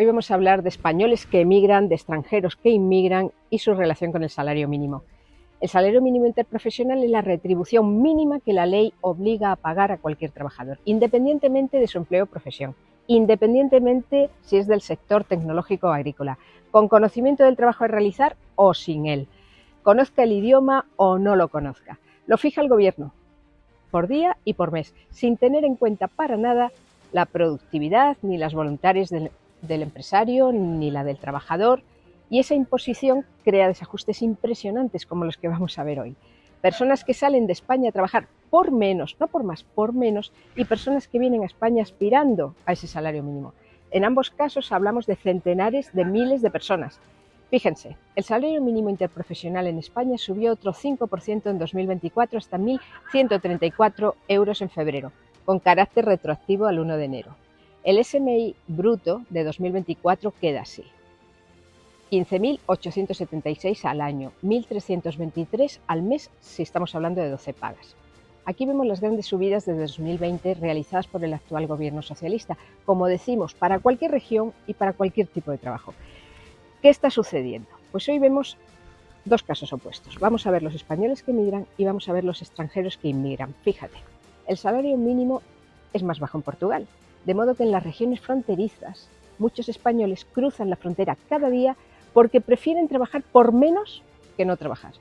Hoy vamos a hablar de españoles que emigran, de extranjeros que inmigran y su relación con el salario mínimo. El salario mínimo interprofesional es la retribución mínima que la ley obliga a pagar a cualquier trabajador, independientemente de su empleo o profesión, independientemente si es del sector tecnológico o agrícola, con conocimiento del trabajo a realizar o sin él, conozca el idioma o no lo conozca. Lo fija el gobierno, por día y por mes, sin tener en cuenta para nada la productividad, ni las voluntarias del empresario, ni la del trabajador, y esa imposición crea desajustes impresionantes como los que vamos a ver hoy. Personas que salen de España a trabajar por menos, no por más, por menos, y personas que vienen a España aspirando a ese salario mínimo. En ambos casos hablamos de centenares de miles de personas. Fíjense, el salario mínimo interprofesional en España subió otro 5% en 2024 hasta 1.134 euros en febrero, con carácter retroactivo al 1 de enero. El SMI bruto de 2024 queda así: 15.876 al año, 1.323 al mes si estamos hablando de 12 pagas. Aquí vemos las grandes subidas desde 2020 realizadas por el actual gobierno socialista, como decimos, para cualquier región y para cualquier tipo de trabajo. ¿Qué está sucediendo? Pues hoy vemos dos casos opuestos. Vamos a ver los españoles que emigran y vamos a ver los extranjeros que inmigran. Fíjate, el salario mínimo es más bajo en Portugal, de modo que en las regiones fronterizas muchos españoles cruzan la frontera cada día porque prefieren trabajar por menos que no trabajar.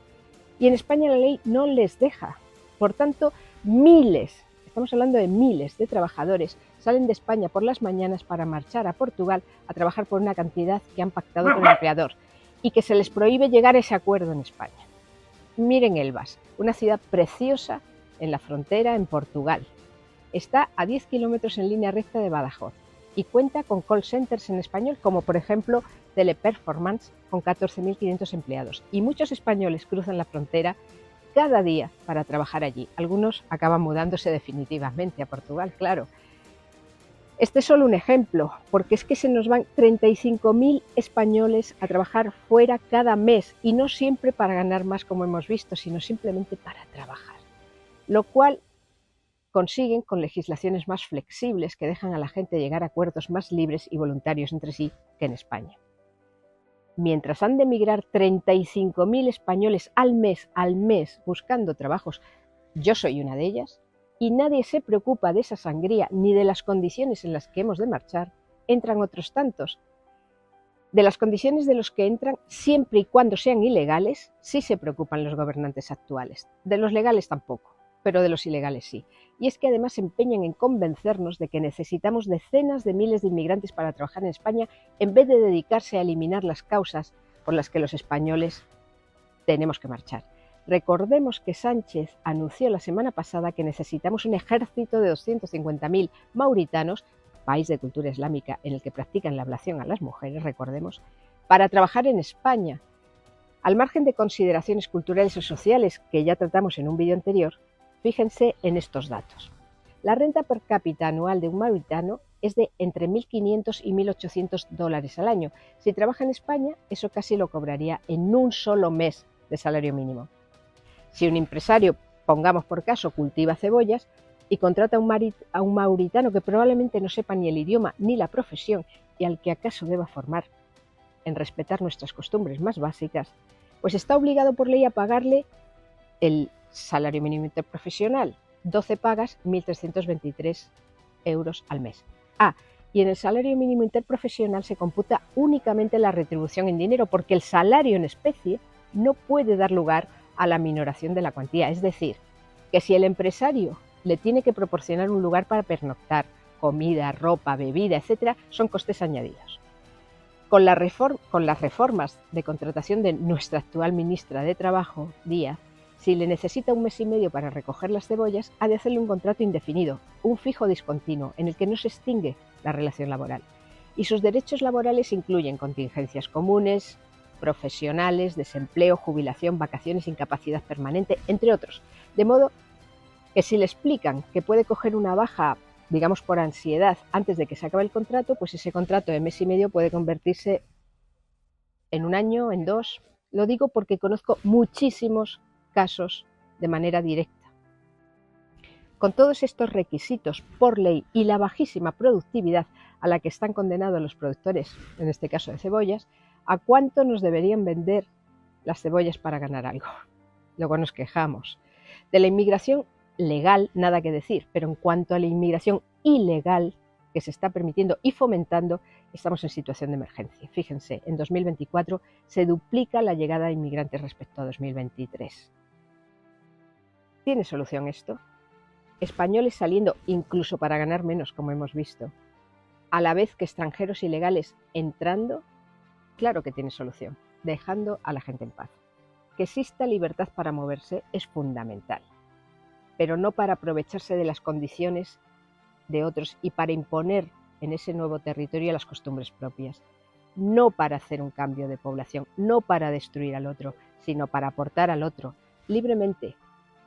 Y en España la ley no les deja. Por tanto, estamos hablando de miles de trabajadores salen de España por las mañanas para marchar a Portugal a trabajar por una cantidad que han pactado con el empleador y que se les prohíbe llegar a ese acuerdo en España. Miren Elvas, una ciudad preciosa en la frontera en Portugal. Está a 10 kilómetros en línea recta de Badajoz y cuenta con call centers en español como por ejemplo Teleperformance con 14.500 empleados. Y muchos españoles cruzan la frontera cada día para trabajar allí. Algunos acaban mudándose definitivamente a Portugal, claro. Este es solo un ejemplo, porque es que se nos van 35.000 españoles a trabajar fuera cada mes, y no siempre para ganar más como hemos visto, sino simplemente para trabajar. Lo cual consiguen con legislaciones más flexibles que dejan a la gente llegar a acuerdos más libres y voluntarios entre sí que en España. Mientras han de emigrar 35.000 españoles al mes buscando trabajos, yo soy una de ellas, y nadie se preocupa de esa sangría ni de las condiciones en las que hemos de marchar, entran otros tantos. De las condiciones de los que entran, siempre y cuando sean ilegales, sí se preocupan los gobernantes actuales. De los legales tampoco, pero de los ilegales sí. Y es que además se empeñan en convencernos de que necesitamos decenas de miles de inmigrantes para trabajar en España, en vez de dedicarse a eliminar las causas por las que los españoles tenemos que marchar. Recordemos que Sánchez anunció la semana pasada que necesitamos un ejército de 250.000 mauritanos, país de cultura islámica en el que practican la ablación a las mujeres, recordemos, para trabajar en España. Al margen de consideraciones culturales o sociales que ya tratamos en un vídeo anterior, fíjense en estos datos. La renta per cápita anual de un mauritano es de entre 1.500 y 1.800 dólares al año. Si trabaja en España, eso casi lo cobraría en un solo mes de salario mínimo. Si un empresario, pongamos por caso, cultiva cebollas y contrata a un mauritano que probablemente no sepa ni el idioma ni la profesión y al que acaso deba formar en respetar nuestras costumbres más básicas, pues está obligado por ley a pagarle el salario mínimo interprofesional, 12 pagas, 1.323 euros al mes. Y en el salario mínimo interprofesional se computa únicamente la retribución en dinero, porque el salario en especie no puede dar lugar a la minoración de la cuantía. Es decir, que si el empresario le tiene que proporcionar un lugar para pernoctar, comida, ropa, bebida, etc., son costes añadidos. Con las reformas de contratación de nuestra actual ministra de Trabajo, Díaz, si le necesita un mes y medio para recoger las cebollas, ha de hacerle un contrato indefinido, un fijo discontinuo, en el que no se extingue la relación laboral. Y sus derechos laborales incluyen contingencias comunes, profesionales, desempleo, jubilación, vacaciones, incapacidad permanente, entre otros. De modo que si le explican que puede coger una baja, digamos por ansiedad, antes de que se acabe el contrato, pues ese contrato de mes y medio puede convertirse en un año, en 2. Lo digo porque conozco muchísimos casos de manera directa. Con todos estos requisitos por ley y la bajísima productividad, a la que están condenados los productores, en este caso de cebollas, ¿a cuánto nos deberían vender las cebollas para ganar algo? Luego nos quejamos. De la inmigración legal, nada que decir, pero en cuanto a la inmigración ilegal que se está permitiendo y fomentando, estamos en situación de emergencia. Fíjense, en 2024 se duplica la llegada de inmigrantes respecto a 2023. ¿Tiene solución esto? Españoles saliendo incluso para ganar menos, como hemos visto, a la vez que extranjeros ilegales entrando. Claro que tiene solución, dejando a la gente en paz. Que exista libertad para moverse es fundamental, pero no para aprovecharse de las condiciones de otros y para imponer en ese nuevo territorio las costumbres propias. No para hacer un cambio de población, no para destruir al otro, sino para aportar al otro libremente,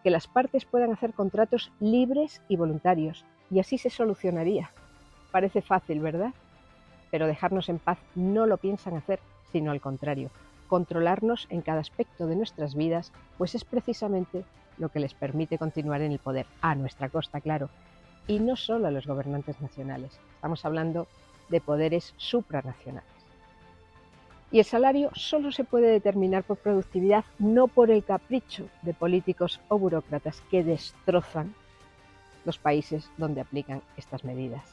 que las partes puedan hacer contratos libres y voluntarios, y así se solucionaría. Parece fácil, ¿verdad? Pero dejarnos en paz no lo piensan hacer, sino al contrario, controlarnos en cada aspecto de nuestras vidas, pues es precisamente lo que les permite continuar en el poder, a nuestra costa, claro, y no solo a los gobernantes nacionales, estamos hablando de poderes supranacionales. Y el salario solo se puede determinar por productividad, no por el capricho de políticos o burócratas que destrozan los países donde aplican estas medidas.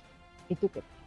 ¿Y tú qué piensas?